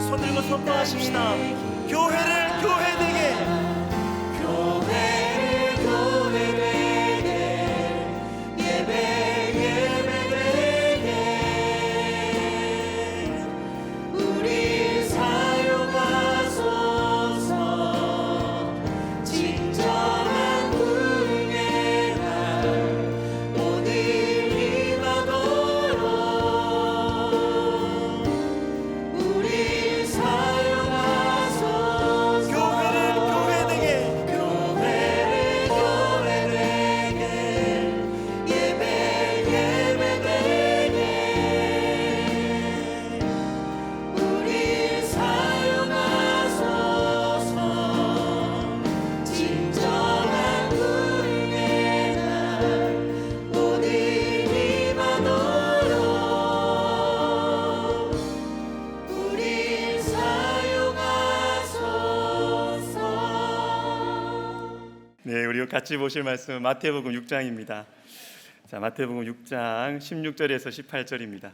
손 들고 선포하십시다. 교회를 교회되게, 교회를 교회되게, 예배 예배되게 우리 사용하소서. 진정한 구원의 날 오늘 임하도록 우리 사용하소서. 교회를 교회되게, 교회를 교회되게, 예배 예배되게 우리 사용하소서. 진정한 구원의 날 오늘 임하도록 우리 사용하소서. 네, 우리 같이 보실 말씀은 마태복음 6장입니다. 자, 마태복음 6장 16절에서 18절입니다.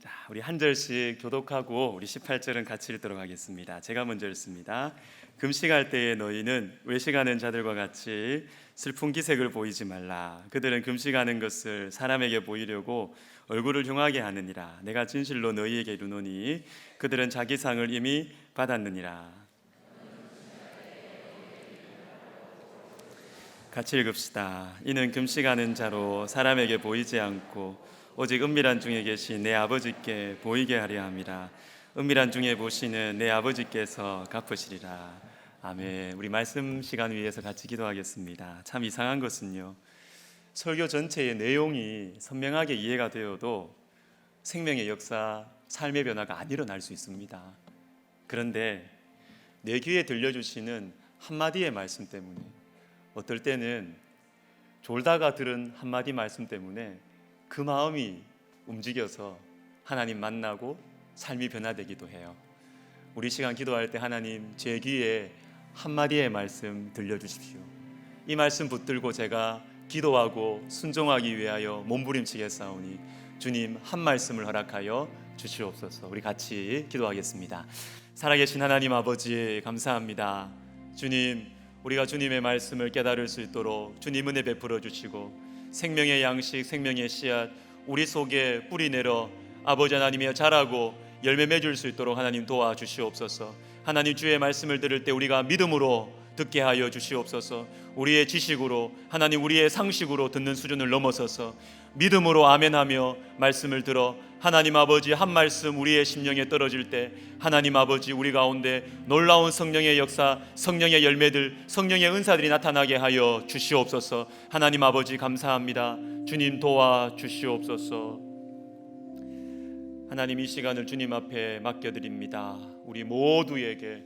자, 우리 한 절씩 교독하고 우리 18절은 같이 읽도록 하겠습니다. 제가 먼저 읽습니다. 금식할 때에 너희는 외식하는 자들과 같이 슬픈 기색을 보이지 말라. 그들은 금식하는 것을 사람에게 보이려고 얼굴을 흉하게 하느니라. 내가 진실로 너희에게 이르노니 그들은 자기 상을 이미 받았느니라. 같이 읽읍시다. 이는 금식하는 자로 사람에게 보이지 않고 오직 은밀한 중에 계신 내 아버지께 보이게 하려 함이라. 은밀한 중에 보시는 내 아버지께서 갚으시리라. 아멘. 우리 말씀 시간 위해서 같이 기도하겠습니다. 참 이상한 것은요, 설교 전체의 내용이 선명하게 이해가 되어도 생명의 역사, 삶의 변화가 안 일어날 수 있습니다. 그런데 내 귀에 들려주시는 한마디의 말씀 때문에, 어떨 때는 졸다가 들은 한마디 말씀 때문에 그 마음이 움직여서 하나님 만나고 삶이 변화되기도 해요. 우리 시간 기도할 때 하나님 제 귀에 한마디의 말씀 들려주십시오. 이 말씀 붙들고 제가 기도하고 순종하기 위하여 몸부림치겠사오니 주님 한 말씀을 허락하여 주시옵소서. 우리 같이 기도하겠습니다. 살아계신 하나님 아버지 감사합니다. 주님, 우리가 주님의 말씀을 깨달을 수 있도록 주님 은혜 베풀어 주시고 생명의 양식, 생명의 씨앗 우리 속에 뿌리 내려 아버지 하나님의 자라고 열매 맺을 수 있도록 하나님 도와주시옵소서. 하나님 주의 말씀을 들을 때 우리가 믿음으로 듣게 하여 주시옵소서. 우리의 지식으로, 하나님 우리의 상식으로 듣는 수준을 넘어서서 믿음으로 아멘하며 말씀을 들어 하나님 아버지 한 말씀 우리의 심령에 떨어질 때 하나님 아버지 우리 가운데 놀라운 성령의 역사, 성령의 열매들, 성령의 은사들이 나타나게 하여 주시옵소서. 하나님 아버지 감사합니다. 주님 도와 주시옵소서. 하나님 이 시간을 주님 앞에 맡겨드립니다. 우리 모두에게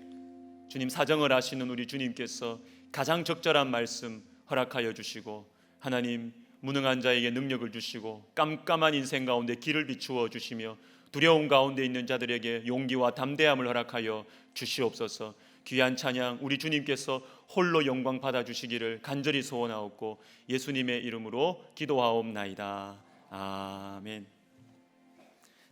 주님 사정을 아시는 우리 주님께서 가장 적절한 말씀 허락하여 주시고 하나님 무능한 자에게 능력을 주시고 깜깜한 인생 가운데 길을 비추어 주시며 두려움 가운데 있는 자들에게 용기와 담대함을 허락하여 주시옵소서. 귀한 찬양 우리 주님께서 홀로 영광 받아주시기를 간절히 소원하옵고 예수님의 이름으로 기도하옵나이다. 아멘.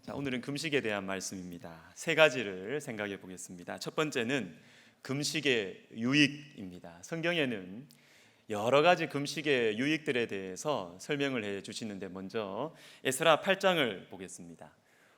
자, 오늘은 금식에 대한 말씀입니다. 세 가지를 생각해 보겠습니다. 첫 번째는 금식의 유익입니다. 성경에는 여러 가지 금식의 유익들에 대해서 설명을 해 주시는데 먼저 에스라 8장을 보겠습니다.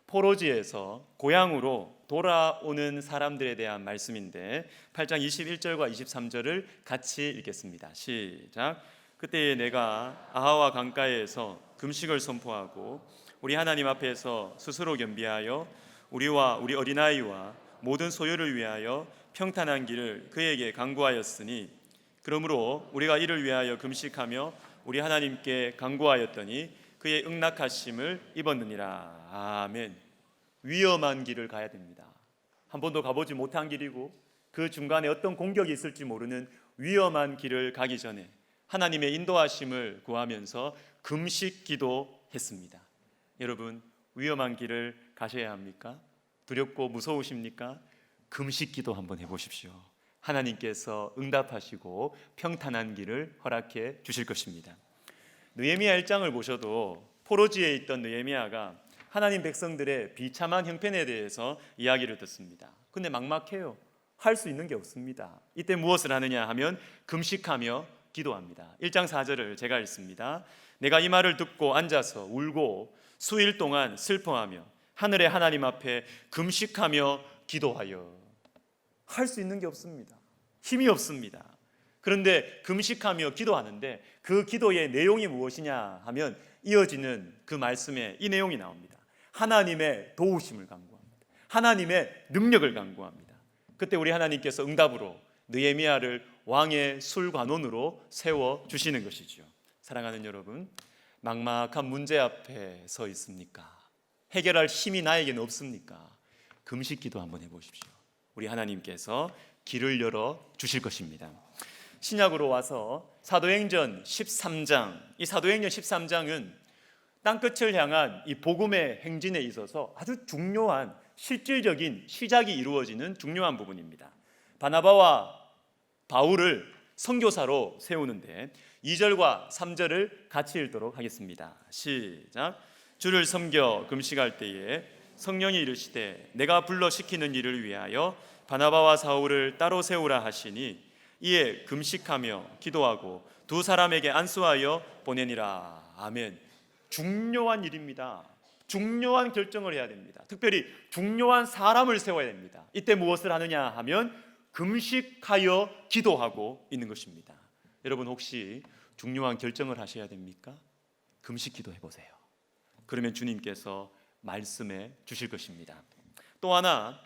포로지에서 고향으로 돌아오는 사람들에 대한 말씀인데 8장 21절과 23절을 같이 읽겠습니다. 시작. 그때 내가 아하와 강가에서 금식을 선포하고 우리 하나님 앞에서 스스로 겸비하여 우리와 우리 어린아이와 모든 소유를 위하여 평탄한 길을 그에게 간구하였으니 그러므로 우리가 이를 위하여 금식하며 우리 하나님께 간구하였더니 그의 응낙하심을 입었느니라. 아멘. 위험한 길을 가야 됩니다. 한 번도 가보지 못한 길이고 그 중간에 어떤 공격이 있을지 모르는 위험한 길을 가기 전에 하나님의 인도하심을 구하면서 금식 기도했습니다. 여러분 위험한 길을 가셔야 합니까? 두렵고 무서우십니까? 금식 기도 한번 해보십시오. 하나님께서 응답하시고 평탄한 길을 허락해 주실 것입니다. 느헤미야 1장을 보셔도 포로지에 있던 느헤미야가 하나님 백성들의 비참한 형편에 대해서 이야기를 듣습니다. 근데 막막해요. 할 수 있는 게 없습니다. 이때 무엇을 하느냐 하면 금식하며 기도합니다. 1장 4절을 제가 읽습니다. 내가 이 말을 듣고 앉아서 울고 수일 동안 슬퍼하며 하늘의 하나님 앞에 금식하며 기도하여. 할 수 있는 게 없습니다. 힘이 없습니다. 그런데 금식하며 기도하는데 그 기도의 내용이 무엇이냐 하면 이어지는 그 말씀에 이 내용이 나옵니다. 하나님의 도우심을 간구합니다. 하나님의 능력을 간구합니다. 그때 우리 하나님께서 응답으로 느헤미야를 왕의 술관원으로 세워주시는 것이죠. 사랑하는 여러분, 막막한 문제 앞에 서 있습니까? 해결할 힘이 나에게는 없습니까? 금식기도 한번 해보십시오. 우리 하나님께서 길을 열어 주실 것입니다. 신약으로 와서 사도행전 13장, 이 사도행전 13장은 땅끝을 향한 이 복음의 행진에 있어서 아주 중요한 실질적인 시작이 이루어지는 중요한 부분입니다. 바나바와 바울을 선교사로 세우는데 2절과 3절을 같이 읽도록 하겠습니다. 시작. 주를 섬겨 금식할 때에 성령이 이르시되 내가 불러 시키는 일을 위하여 바나바와 사울을 따로 세우라 하시니 이에 금식하며 기도하고 두 사람에게 안수하여 보내니라. 아멘. 중요한 일입니다. 중요한 결정을 해야 됩니다. 특별히 중요한 사람을 세워야 됩니다. 이때 무엇을 하느냐 하면 금식하여 기도하고 있는 것입니다. 여러분 혹시 중요한 결정을 하셔야 됩니까? 금식 기도해 보세요. 그러면 주님께서 말씀해 주실 것입니다. 또 하나,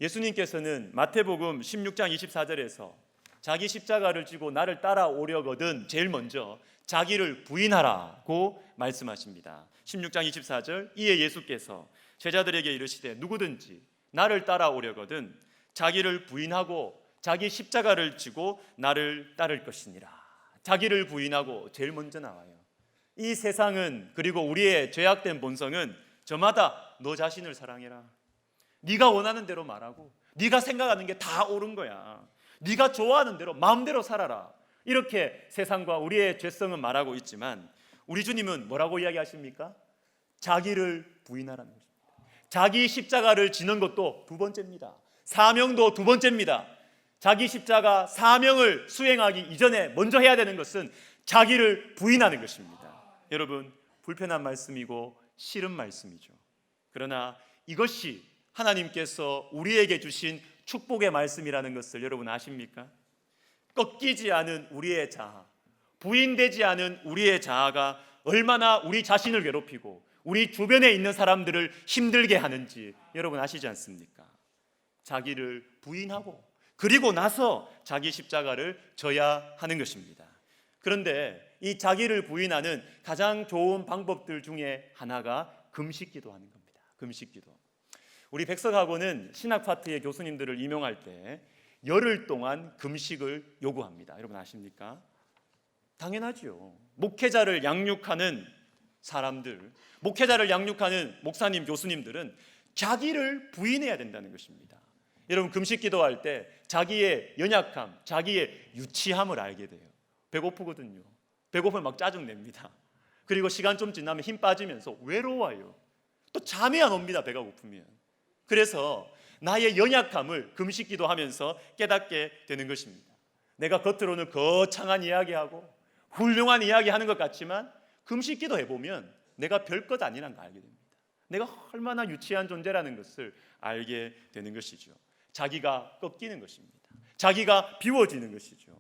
예수님께서는 마태복음 16장 24절에서 자기 십자가를 지고 나를 따라오려거든 제일 먼저 자기를 부인하라고 말씀하십니다. 16장 24절, 이에 예수께서 제자들에게 이르시되 누구든지 나를 따라오려거든 자기를 부인하고 자기 십자가를 지고 나를 따를 것이니라. 자기를 부인하고 제일 먼저 나와요. 이 세상은, 그리고 우리의 죄악된 본성은 저마다 너 자신을 사랑해라, 네가 원하는 대로 말하고 네가 생각하는 게 다 옳은 거야, 네가 좋아하는 대로 마음대로 살아라, 이렇게 세상과 우리의 죄성은 말하고 있지만 우리 주님은 뭐라고 이야기하십니까? 자기를 부인하라는 것입니다. 자기 십자가를 지는 것도 두 번째입니다. 사명도 두 번째입니다. 자기 십자가 사명을 수행하기 이전에 먼저 해야 되는 것은 자기를 부인하는 것입니다. 여러분, 불편한 말씀이고 싫은 말씀이죠. 그러나 이것이 하나님께서 우리에게 주신 축복의 말씀이라는 것을 여러분 아십니까? 꺾이지 않은 우리의 자아, 부인되지 않은 우리의 자아가 얼마나 우리 자신을 괴롭히고 우리 주변에 있는 사람들을 힘들게 하는지 여러분 아시지 않습니까? 자기를 부인하고 그리고 나서 자기 십자가를 져야 하는 것입니다. 그런데 이 자기를 부인하는 가장 좋은 방법들 중에 하나가 금식기도 하는 겁니다. 금식기도. 우리 백석학원은 신학 파트의 교수님들을 임용할 때 열흘 동안 금식을 요구합니다. 여러분 아십니까? 당연하죠. 목회자를 양육하는 사람들, 목회자를 양육하는 목사님, 교수님들은 자기를 부인해야 된다는 것입니다. 여러분 금식 기도할 때 자기의 연약함, 자기의 유치함을 알게 돼요. 배고프거든요. 배고프면 막 짜증냅니다. 그리고 시간 좀 지나면 힘 빠지면서 외로워요. 또 잠이 안 옵니다. 배가 고프면. 그래서 나의 연약함을 금식 기도하면서 깨닫게 되는 것입니다. 내가 겉으로는 거창한 이야기하고 훌륭한 이야기하는 것 같지만 금식 기도해보면 내가 별것 아니라는 걸 알게 됩니다. 내가 얼마나 유치한 존재라는 것을 알게 되는 것이죠. 자기가 꺾이는 것입니다. 자기가 비워지는 것이죠.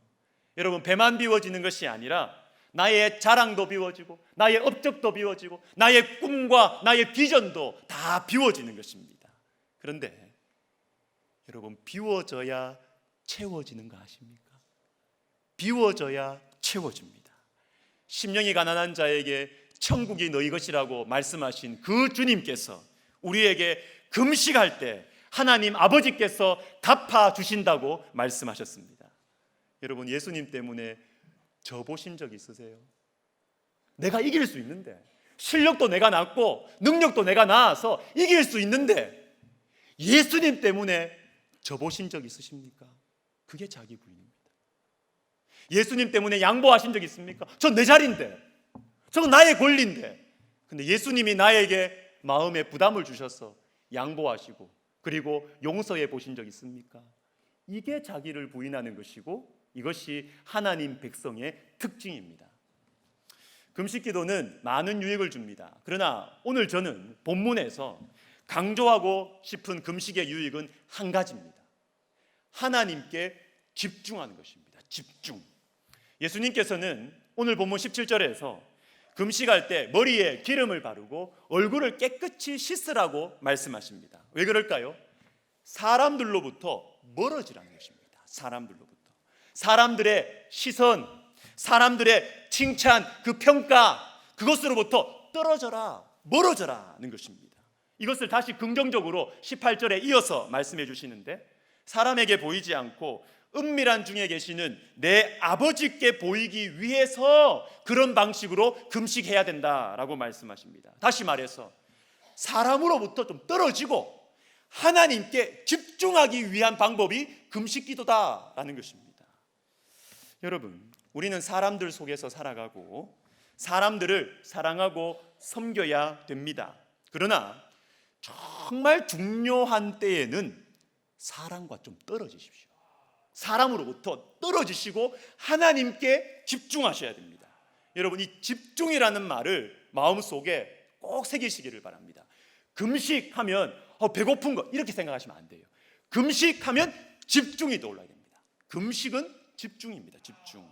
여러분, 배만 비워지는 것이 아니라 나의 자랑도 비워지고 나의 업적도 비워지고 나의 꿈과 나의 비전도 다 비워지는 것입니다. 그런데 여러분, 비워져야 채워지는 거 아십니까? 비워져야 채워집니다. 심령이 가난한 자에게 천국이 너희 것이라고 말씀하신 그 주님께서 우리에게 금식할 때 하나님 아버지께서 갚아주신다고 말씀하셨습니다. 여러분, 예수님 때문에 저 보신 적 있으세요? 내가 이길 수 있는데, 실력도 내가 낮고 능력도 내가 나아서 이길 수 있는데 예수님 때문에 저 보신 적 있으십니까? 그게 자기 부인입니다. 예수님 때문에 양보하신 적 있습니까? 전 내 자리인데, 저건 나의 권리인데. 근데 예수님이 나에게 마음에 부담을 주셔서 양보하시고 그리고 용서해 보신 적 있습니까? 이게 자기를 부인하는 것이고 이것이 하나님 백성의 특징입니다. 금식기도는 많은 유익을 줍니다. 그러나 오늘 저는 본문에서 강조하고 싶은 금식의 유익은 한 가지입니다. 하나님께 집중하는 것입니다. 집중. 예수님께서는 오늘 본문 17절에서 금식할 때 머리에 기름을 바르고 얼굴을 깨끗이 씻으라고 말씀하십니다. 왜 그럴까요? 사람들로부터 멀어지라는 것입니다. 사람들로부터. 사람들의 시선, 사람들의 칭찬, 그 평가, 그것으로부터 떨어져라, 멀어져라는 것입니다. 이것을 다시 긍정적으로 18절에 이어서 말씀해 주시는데, 사람에게 보이지 않고 은밀한 중에 계시는 내 아버지께 보이기 위해서 그런 방식으로 금식해야 된다라고 말씀하십니다. 다시 말해서 사람으로부터 좀 떨어지고 하나님께 집중하기 위한 방법이 금식기도다라는 것입니다. 여러분, 우리는 사람들 속에서 살아가고 사람들을 사랑하고 섬겨야 됩니다. 그러나 정말 중요한 때에는 사람과 좀 떨어지십시오. 사람으로부터 떨어지시고 하나님께 집중하셔야 됩니다. 여러분, 이 집중이라는 말을 마음속에 꼭 새기시기를 바랍니다. 금식하면 배고픈 거 이렇게 생각하시면 안 돼요. 금식하면 집중이 떠올라야 됩니다. 금식은 집중입니다. 집중.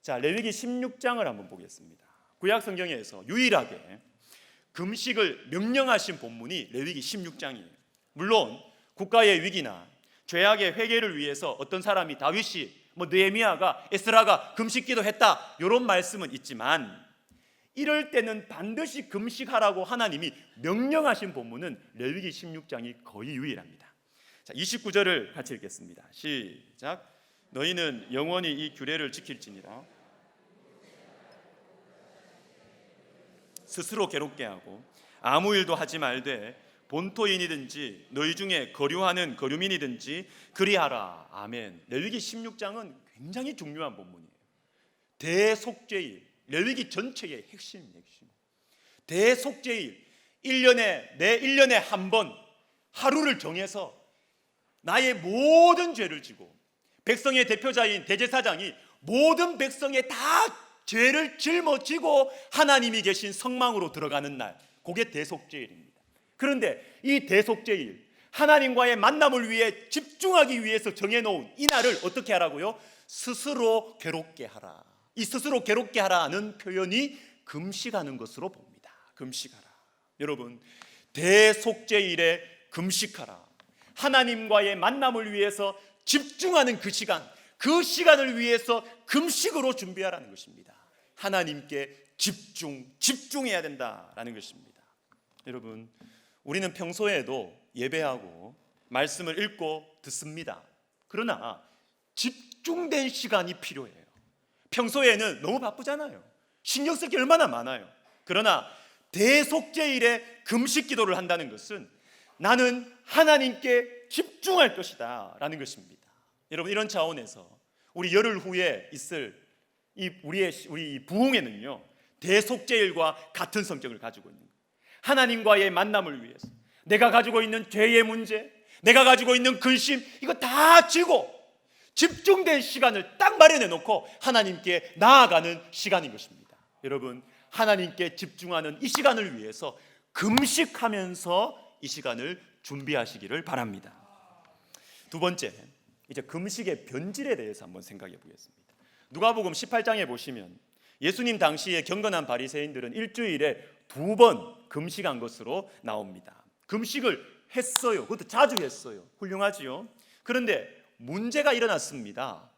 자, 레위기 16장을 한번 보겠습니다. 구약 성경에서 유일하게 금식을 명령하신 본문이 레위기 16장이에요. 물론 국가의 위기나 죄악의 회개를 위해서 어떤 사람이 다윗이 느헤미야가 에스라가 금식기도 했다 이런 말씀은 있지만 이럴 때는 반드시 금식하라고 하나님이 명령하신 본문은 레위기 16장이 거의 유일합니다. 자, 29절을 같이 읽겠습니다. 시작. 너희는 영원히 이 규례를 지킬지니라. 스스로 괴롭게 하고 아무 일도 하지 말되 본토인이든지 너희 중에 거류하는 거류민이든지 그리하라. 아멘. 레위기 16장은 굉장히 중요한 본문이에요. 대속죄일, 레위기 전체의 핵심입니다. 핵심. 대속죄일, 내 1년에 한 번 하루를 정해서 나의 모든 죄를 지고 백성의 대표자인 대제사장이 모든 백성의 다 죄를 짊어지고 하나님이 계신 성망으로 들어가는 날, 그게 대속죄일입니다. 그런데 이 대속죄일, 하나님과의 만남을 위해 집중하기 위해서 정해놓은 이 날을 어떻게 하라고요? 스스로 괴롭게 하라. 이 스스로 괴롭게 하라는 표현이 금식하는 것으로 봅니다. 금식하라. 여러분, 대속죄일에 금식하라. 하나님과의 만남을 위해서 집중하는 그 시간을 위해서 금식으로 준비하라는 것입니다. 하나님께 집중해야 된다라는 것입니다. 여러분, 우리는 평소에도 예배하고 말씀을 읽고 듣습니다. 그러나 집중된 시간이 필요해요. 평소에는 너무 바쁘잖아요. 신경 쓸 게 얼마나 많아요. 그러나 대속죄일에 금식 기도를 한다는 것은 나는 하나님께 집중할 것이다 라는 것입니다. 여러분, 이런 차원에서 우리 열흘 후에 있을 우리 부흥회는요, 대속죄일과 같은 성격을 가지고 있는 거예요. 하나님과의 만남을 위해서 내가 가지고 있는 죄의 문제, 내가 가지고 있는 근심, 이거 다 지고 집중된 시간을 딱 마련해 놓고 하나님께 나아가는 시간인 것입니다. 여러분, 하나님께 집중하는 이 시간을 위해서 금식하면서 이 시간을 준비하시기를 바랍니다. 두 번째, 이제 금식의 변질에 대해서 한번 생각해 보겠습니다. 누가복음 18장에 보시면 예수님 당시에 경건한 바리새인들은 일주일에 2번 금식한 것으로 나옵니다. 금식을 했어요. 그것도 자주 했어요. 훌륭하지요. 그런데 문제가 일어났습니다.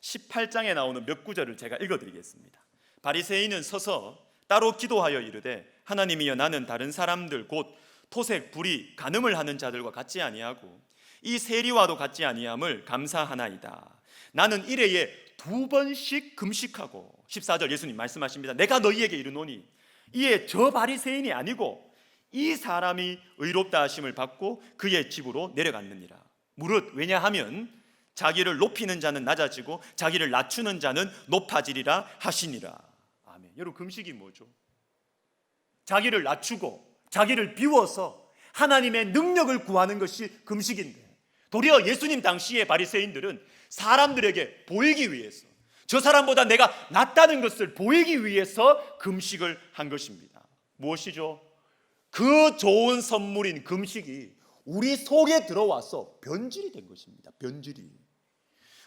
18장에 나오는 몇 구절을 제가 읽어드리겠습니다. 바리새인은 서서 따로 기도하여 이르되 하나님이여, 나는 다른 사람들 곧 토색, 불의, 간음을 하는 자들과 같지 아니하고 이 세리와도 같지 아니함을 감사하나이다. 나는 일회에 2번씩 금식하고. 14절 예수님 말씀하십니다. 내가 너희에게 이르노니 이에 저 바리새인이 아니고 이 사람이 의롭다 하심을 받고 그의 집으로 내려갔느니라. 무릇 왜냐하면 자기를 높이는 자는 낮아지고 자기를 낮추는 자는 높아지리라 하시니라. 아멘. 여러분, 금식이 뭐죠? 자기를 낮추고 자기를 비워서 하나님의 능력을 구하는 것이 금식인데, 도리어 예수님 당시의 바리새인들은 사람들에게 보이기 위해서, 저 사람보다 내가 낫다는 것을 보이기 위해서 금식을 한 것입니다. 무엇이죠? 그 좋은 선물인 금식이 우리 속에 들어와서 변질이 된 것입니다. 변질이.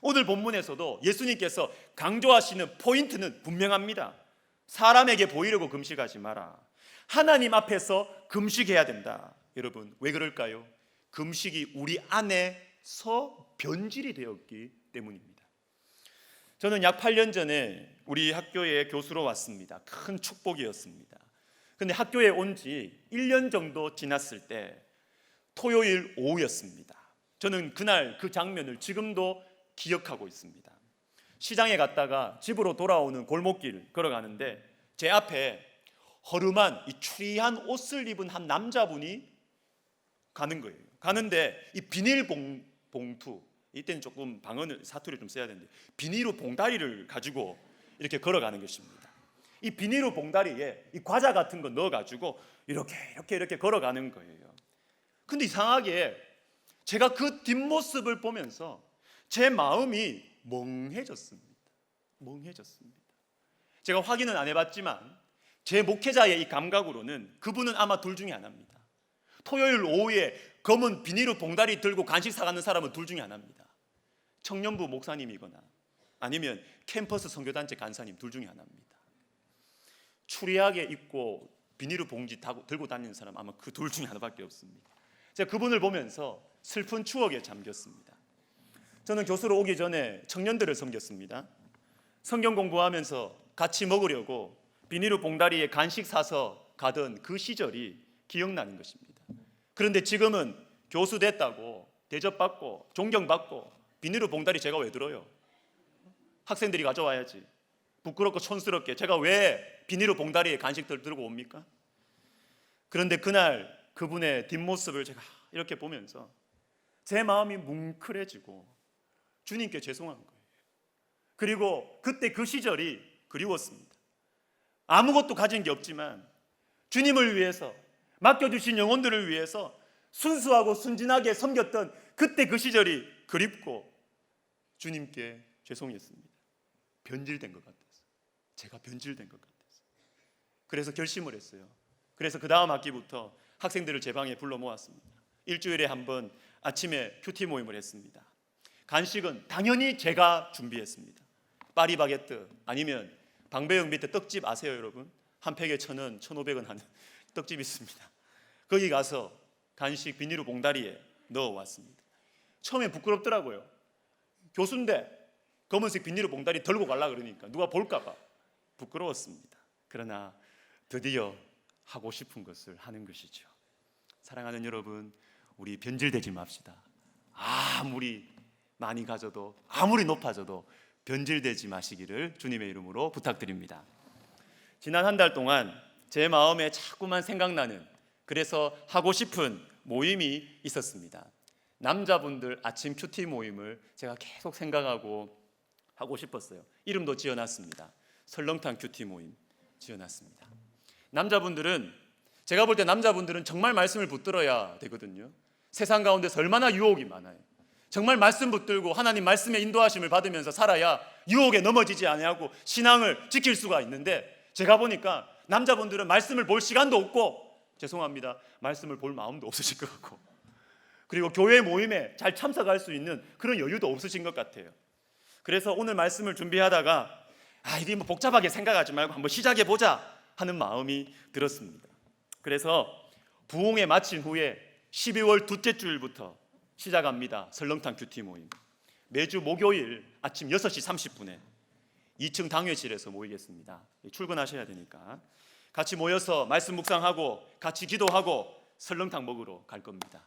오늘 본문에서도 예수님께서 강조하시는 포인트는 분명합니다. 사람에게 보이려고 금식하지 마라. 하나님 앞에서 금식해야 된다. 여러분, 왜 그럴까요? 금식이 우리 안에서 변질이 되었기 때문입니다. 저는 약 8년 전에 우리 학교에 교수로 왔습니다. 큰 축복이었습니다. 근데 학교에 온 지 1년 정도 지났을 때 토요일 오후였습니다. 저는 그날 그 장면을 지금도 기억하고 있습니다. 시장에 갔다가 집으로 돌아오는 골목길 걸어가는데 제 앞에 허름한 이 추리한 옷을 입은 한 남자분이 가는 거예요. 가는데 이 비닐 봉투, 이때는 조금 방언을 사투리 좀 써야 되는데 비닐로 봉다리를 가지고 이렇게 걸어가는 것입니다. 이 비닐로 봉다리에 이 과자 같은 거 넣어가지고 이렇게 걸어가는 거예요. 근데 이상하게 제가 그 뒷모습을 보면서 제 마음이 멍해졌습니다. 제가 확인은 안 해봤지만 제 목회자의 이 감각으로는 그분은 아마 둘 중에 하나입니다. 토요일 오후에 검은 비닐로 봉다리 들고 간식 사가는 사람은 둘 중에 하나입니다. 청년부 목사님이거나 아니면 캠퍼스 선교단체 간사님, 둘 중에 하나입니다. 추리하게 입고 비닐로 봉지 들고 다니는 사람 아마 그 둘 중에 하나밖에 없습니다. 제가 그분을 보면서 슬픈 추억에 잠겼습니다. 저는 교수로 오기 전에 청년들을 섬겼습니다. 성경 공부하면서 같이 먹으려고 비닐로 봉다리에 간식 사서 가던 그 시절이 기억나는 것입니다. 그런데 지금은 교수 됐다고 대접받고 존경받고 비닐로 봉다리 제가 왜 들어요? 학생들이 가져와야지. 부끄럽고 촌스럽게 제가 왜 비닐로 봉다리에 간식들 들고 옵니까? 그런데 그날 그분의 뒷모습을 제가 이렇게 보면서 제 마음이 뭉클해지고 주님께 죄송한 거예요. 그리고 그때 그 시절이 그리웠습니다. 아무것도 가진 게 없지만 주님을 위해서, 맡겨주신 영혼들을 위해서 순수하고 순진하게 섬겼던 그때 그 시절이 그립고 주님께 죄송했습니다. 변질된 것 같아서, 제가 변질된 것 같아서. 그래서 결심을 했어요. 그래서 그 다음 학기부터 학생들을 제 방에 불러 모았습니다. 일주일에 한 번 아침에 큐티 모임을 했습니다. 간식은 당연히 제가 준비했습니다. 파리바게뜨 아니면 방배역 밑에 떡집 아세요, 여러분? 한 팩에 1,000원, 1,500원 하는 떡집 있습니다. 거기 가서 간식 비닐로 봉다리에 넣어왔습니다. 처음에 부끄럽더라고요. 교수인데 검은색 비닐로 봉다리 들고 가려고 그러니까 누가 볼까 봐 부끄러웠습니다. 그러나 드디어 하고 싶은 것을 하는 것이죠. 사랑하는 여러분, 우리 변질되지 맙시다. 아무리 많이 가져도, 아무리 높아져도 변질되지 마시기를 주님의 이름으로 부탁드립니다. 지난 한 달 동안 제 마음에 자꾸만 생각나는, 그래서 하고 싶은 모임이 있었습니다. 남자분들 아침 큐티 모임을 제가 계속 생각하고 하고 싶었어요. 이름도 지어놨습니다. 설렁탕 큐티 모임 지어놨습니다. 남자분들은, 제가 볼 때 남자분들은 정말 말씀을 붙들어야 되거든요. 세상 가운데서 얼마나 유혹이 많아요. 정말 말씀 붙들고 하나님 말씀의 인도하심을 받으면서 살아야 유혹에 넘어지지 아니하고 신앙을 지킬 수가 있는데, 제가 보니까 남자분들은 말씀을 볼 시간도 없고, 죄송합니다, 말씀을 볼 마음도 없으실 것 같고, 그리고 교회 모임에 잘 참석할 수 있는 그런 여유도 없으신 것 같아요. 그래서 오늘 말씀을 준비하다가 이게 뭐 복잡하게 생각하지 말고 한번 시작해보자 하는 마음이 들었습니다. 그래서 부흥회 마친 후에 12월 둘째 주일부터 시작합니다. 설렁탕 큐티 모임. 매주 목요일 아침 6시 30분에 2층 당회실에서 모이겠습니다. 출근하셔야 되니까 같이 모여서 말씀 묵상하고 같이 기도하고 설렁탕 먹으러 갈 겁니다.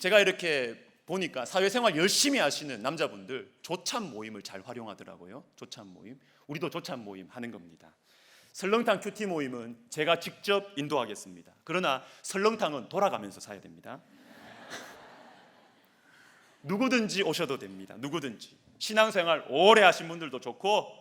제가 이렇게 보니까 사회생활 열심히 하시는 남자분들 조찬 모임을 잘 활용하더라고요. 조찬 모임. 우리도 조찬 모임 하는 겁니다. 설렁탕 큐티 모임은 제가 직접 인도하겠습니다. 그러나 설렁탕은 돌아가면서 사야 됩니다. 누구든지 오셔도 됩니다. 누구든지. 신앙생활 오래 하신 분들도 좋고,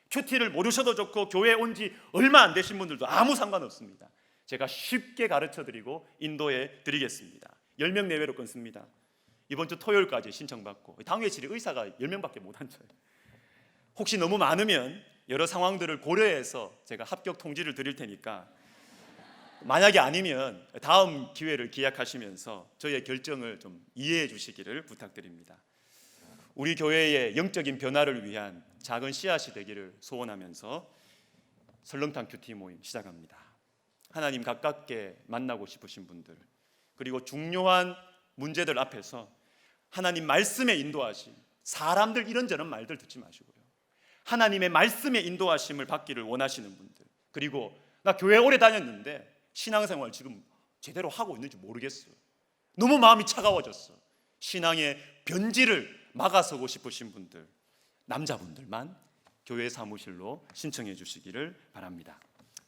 큐티를 모르셔도 좋고, 교회에 온 지 얼마 안 되신 분들도 아무 상관없습니다. 제가 쉽게 가르쳐드리고 인도해 드리겠습니다. 10명 내외로 끊습니다. 이번 주 토요일까지 신청받고 당회실이 의사가 10명밖에 못 앉아요. 혹시 너무 많으면 여러 상황들을 고려해서 제가 합격 통지를 드릴 테니까 만약에 아니면 다음 기회를 기약하시면서 저의 결정을 좀 이해해 주시기를 부탁드립니다. 우리 교회의 영적인 변화를 위한 작은 씨앗이 되기를 소원하면서 설렁탕 큐티 모임 시작합니다. 하나님 가깝게 만나고 싶으신 분들, 그리고 중요한 문제들 앞에서 하나님 말씀의 인도하심, 사람들 이런저런 말들 듣지 마시고요, 하나님의 말씀의 인도하심을 받기를 원하시는 분들, 그리고 나 교회 오래 다녔는데 신앙생활 지금 제대로 하고 있는지 모르겠어, 너무 마음이 차가워졌어, 신앙의 변질을 막아서고 싶으신 분들, 남자분들만 교회 사무실로 신청해 주시기를 바랍니다.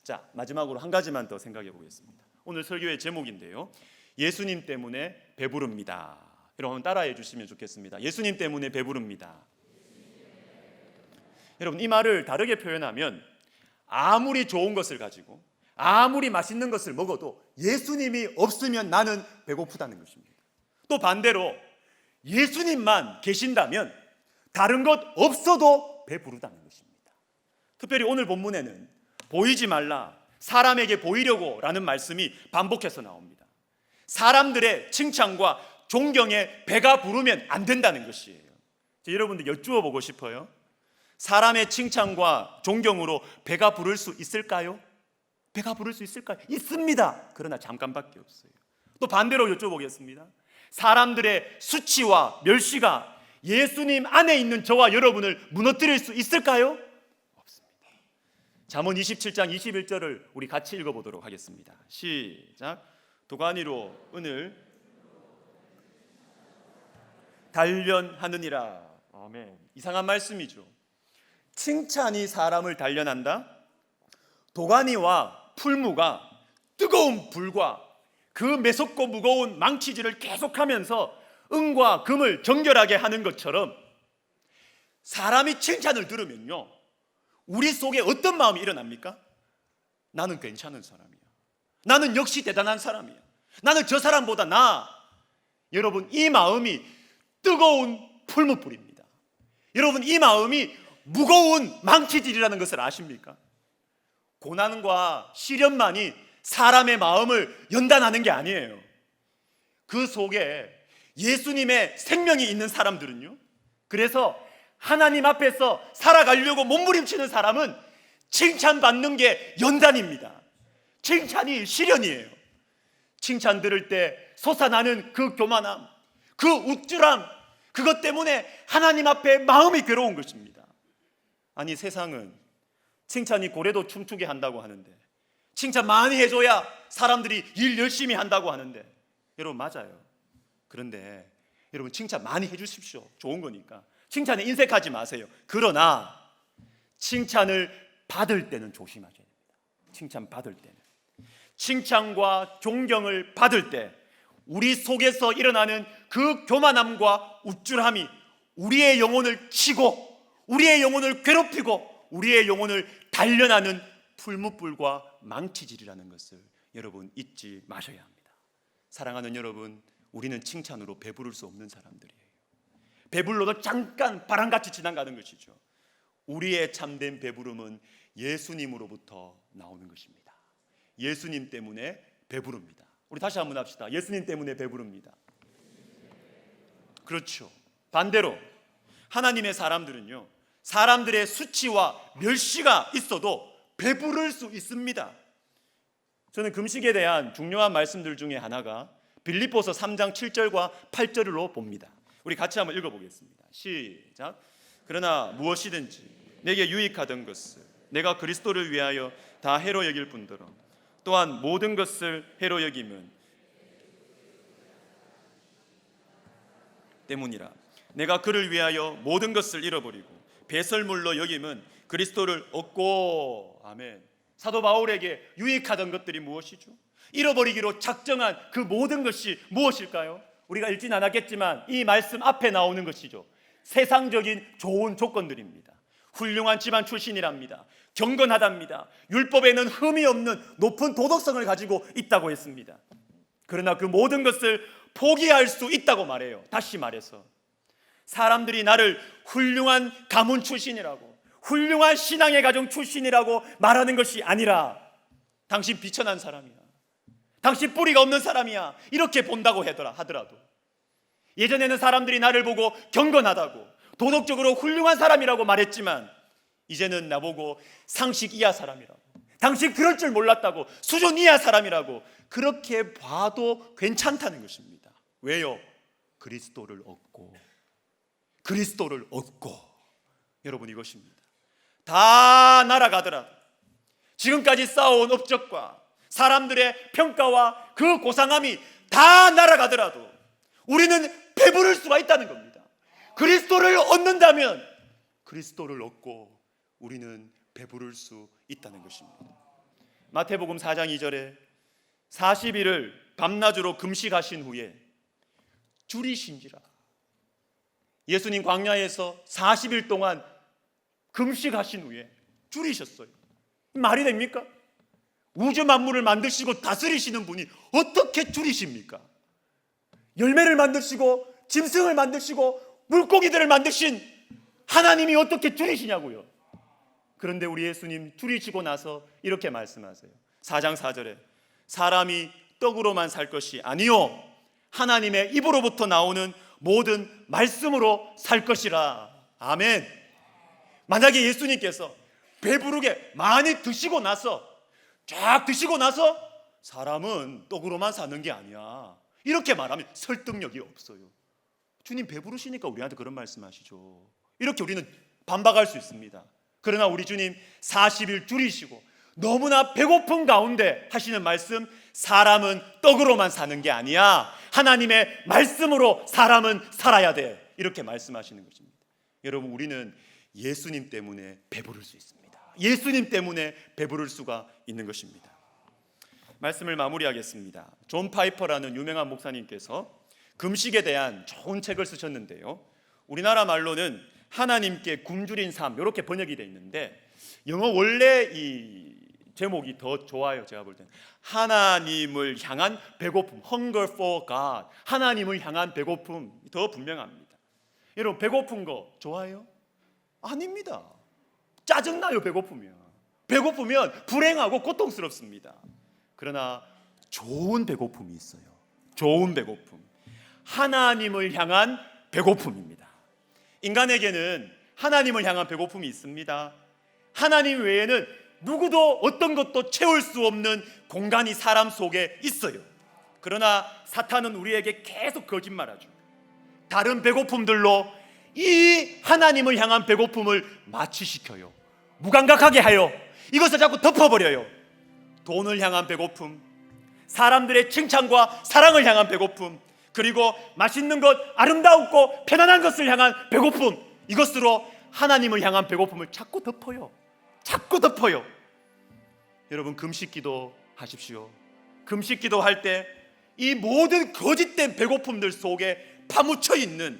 자, 마지막으로 한 가지만 더 생각해 보겠습니다. 오늘 설교의 제목인데요, 예수님 때문에 배부릅니다. 여러분 따라해 주시면 좋겠습니다. 예수님 때문에 배부릅니다. 여러분, 이 말을 다르게 표현하면 아무리 좋은 것을 가지고 아무리 맛있는 것을 먹어도 예수님이 없으면 나는 배고프다는 것입니다. 또 반대로 예수님만 계신다면 다른 것 없어도 배부르다는 것입니다. 특별히 오늘 본문에는 보이지 말라, 사람에게 보이려고 라는 말씀이 반복해서 나옵니다. 사람들의 칭찬과 존경에 배가 부르면 안 된다는 것이에요. 여러분들 여쭈어 보고 싶어요. 사람의 칭찬과 존경으로 배가 부를 수 있을까요? 배가 부를 수 있을까요? 있습니다. 그러나 잠깐밖에 없어요. 또 반대로 여쭤보겠습니다. 사람들의 수치와 멸시가 예수님 안에 있는 저와 여러분을 무너뜨릴 수 있을까요? 없습니다. 잠언 27장 21절을 우리 같이 읽어보도록 하겠습니다. 시작. 도가니로 은을 단련하느니라. 아멘. 이상한 말씀이죠. 칭찬이 사람을 단련한다? 도가니와 풀무가 뜨거운 불과 그 매섭고 무거운 망치질을 계속하면서 은과 금을 정결하게 하는 것처럼 사람이 칭찬을 들으면요, 우리 속에 어떤 마음이 일어납니까? 나는 괜찮은 사람이야. 나는 역시 대단한 사람이야. 나는 저 사람보다 나아. 여러분, 이 마음이 뜨거운 풀무불입니다. 여러분, 이 마음이 무거운 망치질이라는 것을 아십니까? 고난과 시련만이 사람의 마음을 연단하는 게 아니에요. 그 속에 예수님의 생명이 있는 사람들은요, 그래서 하나님 앞에서 살아가려고 몸부림치는 사람은 칭찬받는 게 연단입니다. 칭찬이 시련이에요. 칭찬 들을 때 솟아나는 그 교만함, 그 우쭐함, 그것 때문에 하나님 앞에 마음이 괴로운 것입니다. 아니, 세상은 칭찬이 고래도 춤추게 한다고 하는데, 칭찬 많이 해줘야 사람들이 일 열심히 한다고 하는데, 여러분 맞아요. 그런데 여러분 칭찬 많이 해주십시오. 좋은 거니까 칭찬에 인색하지 마세요. 그러나 칭찬을 받을 때는 조심하셔야 됩니다. 칭찬 받을 때는, 칭찬과 존경을 받을 때 우리 속에서 일어나는 그 교만함과 우쭐함이 우리의 영혼을 치고 우리의 영혼을 괴롭히고 우리의 영혼을 단련하는 풀무불과 망치질이라는 것을 여러분 잊지 마셔야 합니다. 사랑하는 여러분, 우리는 칭찬으로 배부를 수 없는 사람들이에요. 배불러도 잠깐 바람같이 지나가는 것이죠. 우리의 참된 배부름은 예수님으로부터 나오는 것입니다. 예수님 때문에 배부릅니다. 우리 다시 한번 합시다. 예수님 때문에 배부릅니다. 그렇죠. 반대로 하나님의 사람들은요, 사람들의 수치와 멸시가 있어도 배부를 수 있습니다. 저는 금식에 대한 중요한 말씀들 중에 하나가 빌립보서 3장 7절과 8절로 봅니다. 우리 같이 한번 읽어보겠습니다. 시작. 그러나 무엇이든지 내게 유익하던 것을 내가 그리스도를 위하여 다 해로 여길 뿐더러 또한 모든 것을 해로 여김은 때문이라. 내가 그를 위하여 모든 것을 잃어버리고 배설물로 여김은 그리스도를 얻고. 아멘. 사도 바울에게 유익하던 것들이 무엇이죠? 잃어버리기로 작정한 그 모든 것이 무엇일까요? 우리가 읽진 않았겠지만 이 말씀 앞에 나오는 것이죠. 세상적인 좋은 조건들입니다. 훌륭한 집안 출신이랍니다. 경건하답니다. 율법에는 흠이 없는 높은 도덕성을 가지고 있다고 했습니다. 그러나 그 모든 것을 포기할 수 있다고 말해요. 다시 말해서 사람들이 나를 훌륭한 가문 출신이라고, 훌륭한 신앙의 가정 출신이라고 말하는 것이 아니라 당신 비천한 사람이야, 당신 뿌리가 없는 사람이야, 이렇게 본다고 하더라도, 예전에는 사람들이 나를 보고 경건하다고, 도덕적으로 훌륭한 사람이라고 말했지만 이제는 나보고 상식 이하 사람이라고, 당신 그럴 줄 몰랐다고, 수준 이하 사람이라고 그렇게 봐도 괜찮다는 것입니다. 왜요? 그리스도를 얻고, 그리스도를 얻고. 여러분, 이것입니다. 다 날아가더라도, 지금까지 쌓아온 업적과 사람들의 평가와 그 고상함이 다 날아가더라도 우리는 배부를 수가 있다는 겁니다. 그리스도를 얻는다면 그리스도를 얻고 우리는 배부를 수 있다는 것입니다. 마태복음 4장 2절에 40일을 밤낮으로 금식하신 후에 줄이신지라. 예수님 광야에서 40일 동안 금식하신 후에 줄이셨어요. 말이 됩니까? 우주 만물을 만드시고 다스리시는 분이 어떻게 줄이십니까? 열매를 만드시고 짐승을 만드시고 물고기들을 만드신 하나님이 어떻게 줄이시냐고요. 그런데 우리 예수님 줄이시고 나서 이렇게 말씀하세요. 4장 4절에 사람이 떡으로만 살 것이 아니요 하나님의 입으로부터 나오는 모든 말씀으로 살 것이라. 아멘. 만약에 예수님께서 배부르게 많이 드시고 나서, 쫙 드시고 나서 사람은 떡으로만 사는 게 아니야, 이렇게 말하면 설득력이 없어요. 주님 배부르시니까 우리한테 그런 말씀하시죠, 이렇게 우리는 반박할 수 있습니다. 그러나 우리 주님 40일 줄이시고 너무나 배고픈 가운데 하시는 말씀, 사람은 떡으로만 사는 게 아니야, 하나님의 말씀으로 사람은 살아야 돼, 이렇게 말씀하시는 것입니다. 여러분, 우리는 예수님 때문에 배부를 수 있습니다. 예수님 때문에 배부를 수가 있는 것입니다. 말씀을 마무리하겠습니다. 존 파이퍼라는 유명한 목사님께서 금식에 대한 좋은 책을 쓰셨는데요, 우리나라 말로는 하나님께 굶주린 삶, 이렇게 번역이 되어 있는데 영어 원래 이 제목이 더 좋아요. 제가 볼 때는 하나님을 향한 배고픔, Hunger for God, 하나님을 향한 배고픔, 더 분명합니다. 여러분, 배고픈 거 좋아요? 아닙니다. 짜증나요. 배고프면 불행하고 고통스럽습니다. 그러나 좋은 배고픔이 있어요. 좋은 배고픔, 하나님을 향한 배고픔입니다. 인간에게는 하나님을 향한 배고픔이 있습니다. 하나님 외에는 누구도 어떤 것도 채울 수 없는 공간이 사람 속에 있어요. 그러나 사탄은 우리에게 계속 거짓말하죠. 다른 배고픔들로 이 하나님을 향한 배고픔을 마취시켜요. 무감각하게 하여 이것을 자꾸 덮어버려요. 돈을 향한 배고픔, 사람들의 칭찬과 사랑을 향한 배고픔, 그리고 맛있는 것, 아름다웠고 편안한 것을 향한 배고픔, 이것으로 하나님을 향한 배고픔을 자꾸 덮어요. 여러분, 금식기도 하십시오. 금식기도 할 때 이 모든 거짓된 배고픔들 속에 파묻혀 있는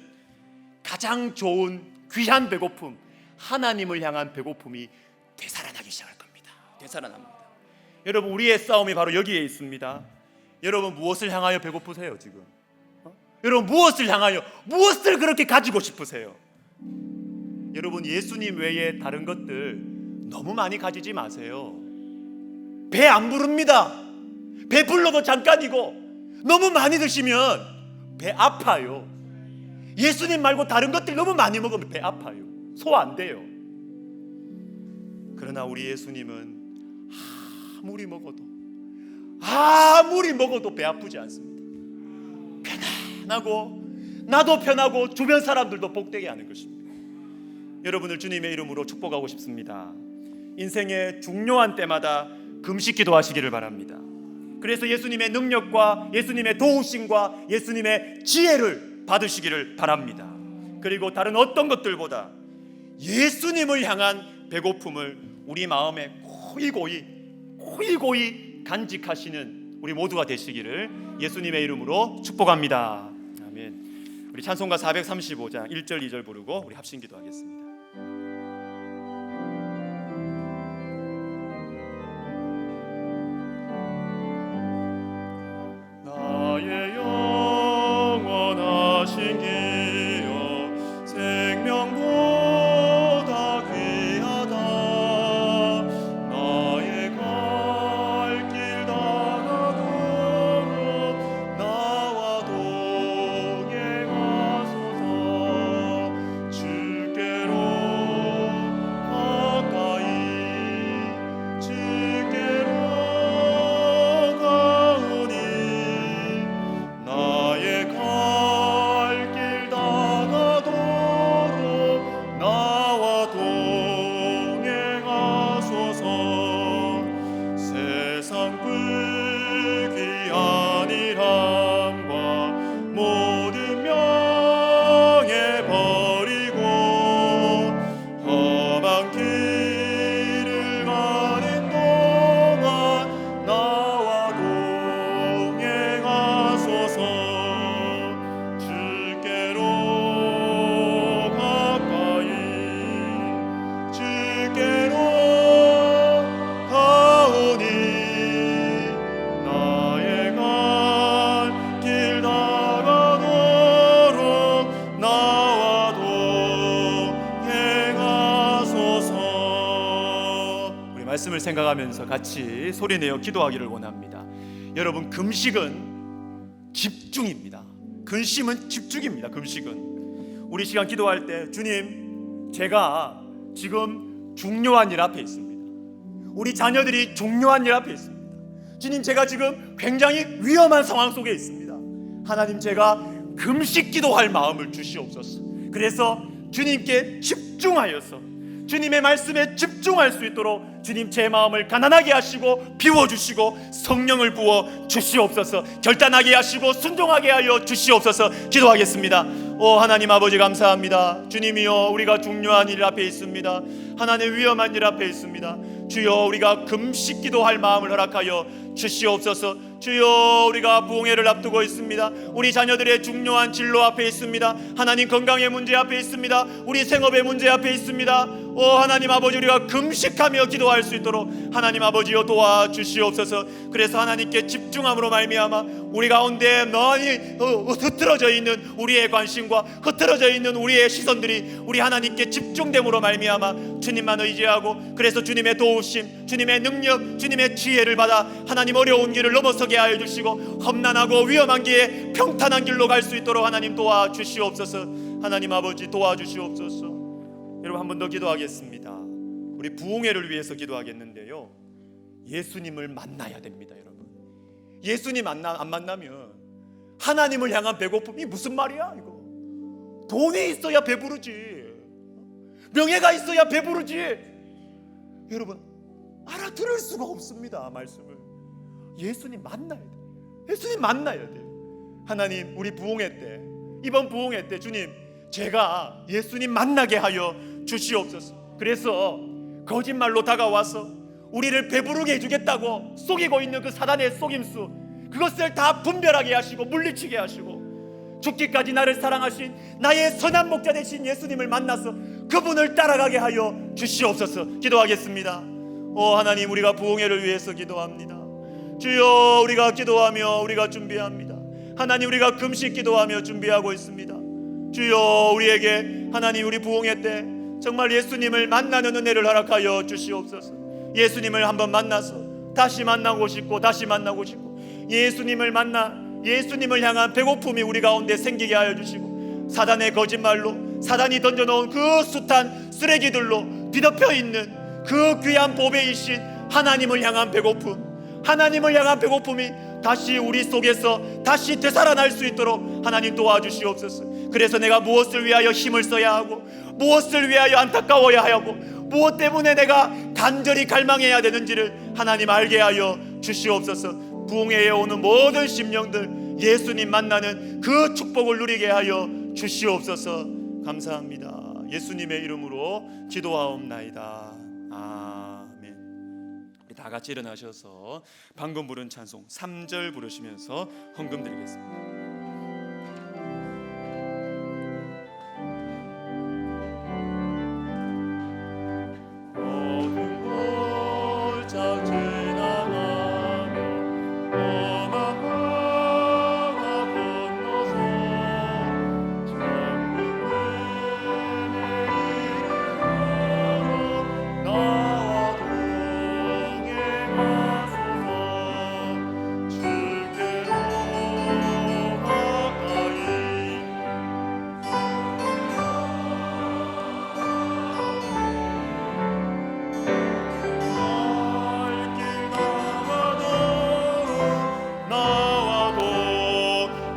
가장 좋은 귀한 배고픔, 하나님을 향한 배고픔이 되살아나기 시작할 겁니다. 되살아납니다. 여러분, 우리의 싸움이 바로 여기에 있습니다. 여러분, 무엇을 향하여 배고프세요 지금? 여러분, 무엇을 향하여, 무엇을 그렇게 가지고 싶으세요? 여러분, 예수님 외에 다른 것들 너무 많이 가지지 마세요. 배 안 부릅니다. 배 불러도 잠깐이고, 너무 많이 드시면 배 아파요. 예수님 말고 다른 것들 너무 많이 먹으면 배 아파요. 소화 안 돼요. 그러나 우리 예수님은 아무리 먹어도 배 아프지 않습니다. 편안하고, 나도 편하고 주변 사람들도 복되게 하는 것입니다. 여러분을 주님의 이름으로 축복하고 싶습니다. 인생의 중요한 때마다 금식기도 하시기를 바랍니다. 그래서 예수님의 능력과 예수님의 도우심과 예수님의 지혜를 받으시기를 바랍니다. 그리고 다른 어떤 것들보다 예수님을 향한 배고픔을 우리 마음에 고이 간직하시는 우리 모두가 되시기를 예수님의 이름으로 축복합니다. 아멘. 우리 찬송가 435장 1절 2절 부르고 우리 합심기도 하겠습니다. 모든 명예 버리고 험한 길을 가는 동안 나와 동행하소서. 주께로 가까이 주께로 가오니 나의 갈 길 다가도록 나와 동행하소서. 우리 말씀을 생각하면서 같이 소리내어 기도하기를 원합니다. 여러분, 금식은 집중입니다. 근심은 집중입니다. 금식은 우리 시간 기도할 때, 주님, 제가 지금 중요한 일 앞에 있습니다. 우리 자녀들이 중요한 일 앞에 있습니다. 주님, 제가 지금 굉장히 위험한 상황 속에 있습니다. 하나님, 제가 금식 기도할 마음을 주시옵소서. 그래서 주님께 집중하여서 주님의 말씀에 집중할 수 있도록 주님, 제 마음을 가난하게 하시고 비워주시고 성령을 부어 주시옵소서. 결단하게 하시고 순종하게 하여 주시옵소서. 기도하겠습니다. 오 하나님 아버지, 감사합니다. 주님이여, 우리가 중요한 일 앞에 있습니다. 하나님, 위험한 일 앞에 있습니다. 주여, 우리가 금식 기도할 마음을 허락하여 주시옵소서. 주여, 우리가 부흥회를 앞두고 있습니다. 우리 자녀들의 중요한 진로 앞에 있습니다. 하나님, 건강의 문제 앞에 있습니다. 우리 생업의 문제 앞에 있습니다. 오 하나님 아버지, 우리가 금식하며 기도할 수 있도록 하나님 아버지여 도와주시옵소서. 그래서 하나님께 집중함으로 말미암아 우리 가운데 많이 흐트러져 있는 우리의 관심과 흐트러져 있는 우리의 시선들이 우리 하나님께 집중됨으로 말미암아 주님만 의지하고, 그래서 주님의 도우심, 주님의 능력, 주님의 지혜를 받아 하나님 어려운 길을 넘어서게 하여 주시고 험난하고 위험한 길에 평탄한 길로 갈 수 있도록 하나님 도와주시옵소서. 하나님 아버지, 도와주시옵소서. 여러분, 한 번 더 기도하겠습니다. 우리 부흥회를 위해서 기도하겠는데요, 예수님을 만나야 됩니다. 여러분, 예수님 안 만나면 하나님을 향한 배고픔이 무슨 말이야? 이거 돈이 있어야 배부르지, 명예가 있어야 배부르지. 여러분, 알아들을 수가 없습니다. 말씀을 예수님 만나야 돼. 예수님 만나야 돼. 하나님, 우리 부흥회 때, 이번 부흥회 때 주님, 제가 예수님 만나게 하여 주시옵소서. 그래서 거짓말로 다가와서 우리를 배부르게 해주겠다고 속이고 있는 그 사단의 속임수, 그것을 다 분별하게 하시고 물리치게 하시고 죽기까지 나를 사랑하신 나의 선한 목자 되신 예수님을 만나서 그분을 따라가게 하여 주시옵소서. 기도하겠습니다. 오 하나님, 우리가 부흥회를 위해서 기도합니다. 주여, 우리가 기도하며 우리가 준비합니다. 하나님, 우리가 금식 기도하며 준비하고 있습니다. 주여, 우리에게 하나님, 우리 부흥회 때 정말 예수님을 만나는 은혜를 허락하여 주시옵소서. 예수님을 한번 만나서 다시 만나고 싶고 다시 만나고 싶고, 예수님을 만나 예수님을 향한 배고픔이 우리 가운데 생기게 하여 주시고, 사단의 거짓말로, 사단이 던져놓은 그 숱한 쓰레기들로 뒤덮여 있는 그 귀한 보배이신 하나님을 향한 배고픔, 하나님을 향한 배고픔이 다시 우리 속에서 다시 되살아날 수 있도록 하나님 도와주시옵소서. 그래서 내가 무엇을 위하여 힘을 써야 하고, 무엇을 위하여 안타까워야 하고, 무엇 때문에 내가 간절히 갈망해야 되는지를 하나님 알게 하여 주시옵소서. 부흥회에 오는 모든 심령들 예수님 만나는 그 축복을 누리게 하여 주시옵소서. 감사합니다. 예수님의 이름으로 기도하옵나이다. 아멘. 우리 다 같이 일어나셔서 방금 부른 찬송 3절 부르시면서 헌금 드리겠습니다.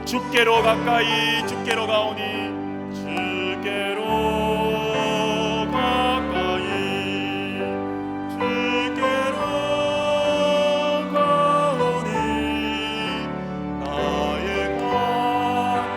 주께로 가까이, 주께로 가오니, 주께로 가까이, 주께로 가오니, 나의 갈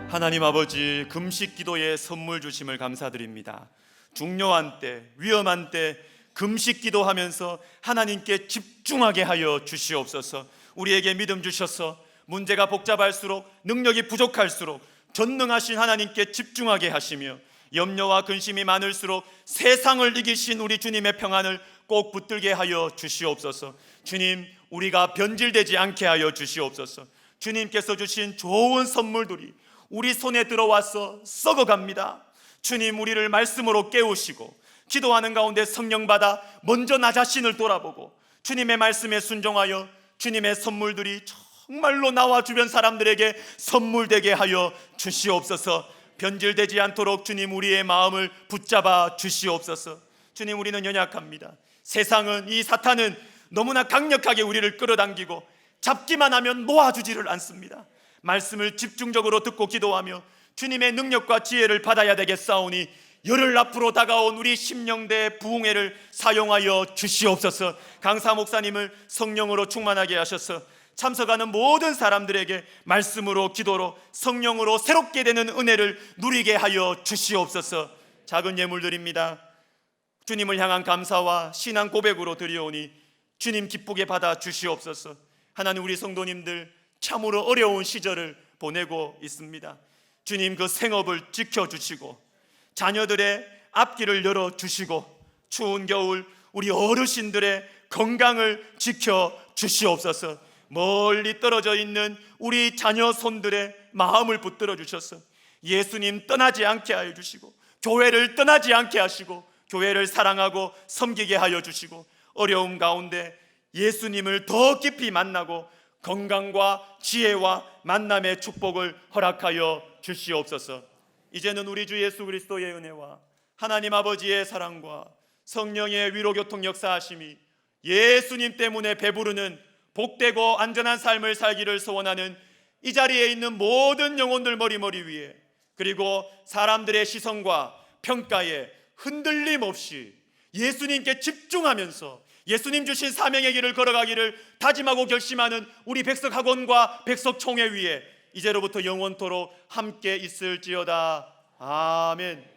하나님 아버지, 금식 기도의 선물 주심을 감사드립니다. 중요한 때, 위험한 때 금식 기도하면서 하나님께 집중하게 하여 주시옵소서. 우리에게 믿음 주셔서 문제가 복잡할수록, 능력이 부족할수록 전능하신 하나님께 집중하게 하시며, 염려와 근심이 많을수록 세상을 이기신 우리 주님의 평안을 꼭 붙들게 하여 주시옵소서. 주님, 우리가 변질되지 않게 하여 주시옵소서. 주님께서 주신 좋은 선물들이 우리 손에 들어와서 썩어갑니다. 주님, 우리를 말씀으로 깨우시고 기도하는 가운데 성령 받아 먼저 나 자신을 돌아보고 주님의 말씀에 순종하여 주님의 선물들이 정말로 나와 주변 사람들에게 선물되게 하여 주시옵소서. 변질되지 않도록 주님, 우리의 마음을 붙잡아 주시옵소서. 주님, 우리는 연약합니다. 세상은, 이 사탄은 너무나 강력하게 우리를 끌어당기고 잡기만 하면 놓아주지를 않습니다. 말씀을 집중적으로 듣고 기도하며 주님의 능력과 지혜를 받아야 되겠사오니 열흘 앞으로 다가온 우리 심령대 부흥회를 사용하여 주시옵소서. 강사 목사님을 성령으로 충만하게 하셔서 참석하는 모든 사람들에게 말씀으로, 기도로, 성령으로 새롭게 되는 은혜를 누리게 하여 주시옵소서. 작은 예물드립니다. 주님을 향한 감사와 신앙 고백으로 드리오니 주님 기쁘게 받아 주시옵소서. 하나님, 우리 성도님들 참으로 어려운 시절을 보내고 있습니다. 주님, 그 생업을 지켜주시고 자녀들의 앞길을 열어주시고 추운 겨울 우리 어르신들의 건강을 지켜주시옵소서. 멀리 떨어져 있는 우리 자녀 손들의 마음을 붙들어 주셔서 예수님 떠나지 않게 하여 주시고 교회를 떠나지 않게 하시고 교회를 사랑하고 섬기게 하여 주시고 어려움 가운데 예수님을 더 깊이 만나고 건강과 지혜와 만남의 축복을 허락하여 주시옵소서. 이제는 우리 주 예수 그리스도의 은혜와 하나님 아버지의 사랑과 성령의 위로교통 역사하심이 예수님 때문에 배부르는 복되고 안전한 삶을 살기를 소원하는 이 자리에 있는 모든 영혼들 머리 위에, 그리고 사람들의 시선과 평가에 흔들림 없이 예수님께 집중하면서 예수님 주신 사명의 길을 걸어가기를 다짐하고 결심하는 우리 백석학원과 백석총회 위에 이제로부터 영원토록 함께 있을지어다. 아멘.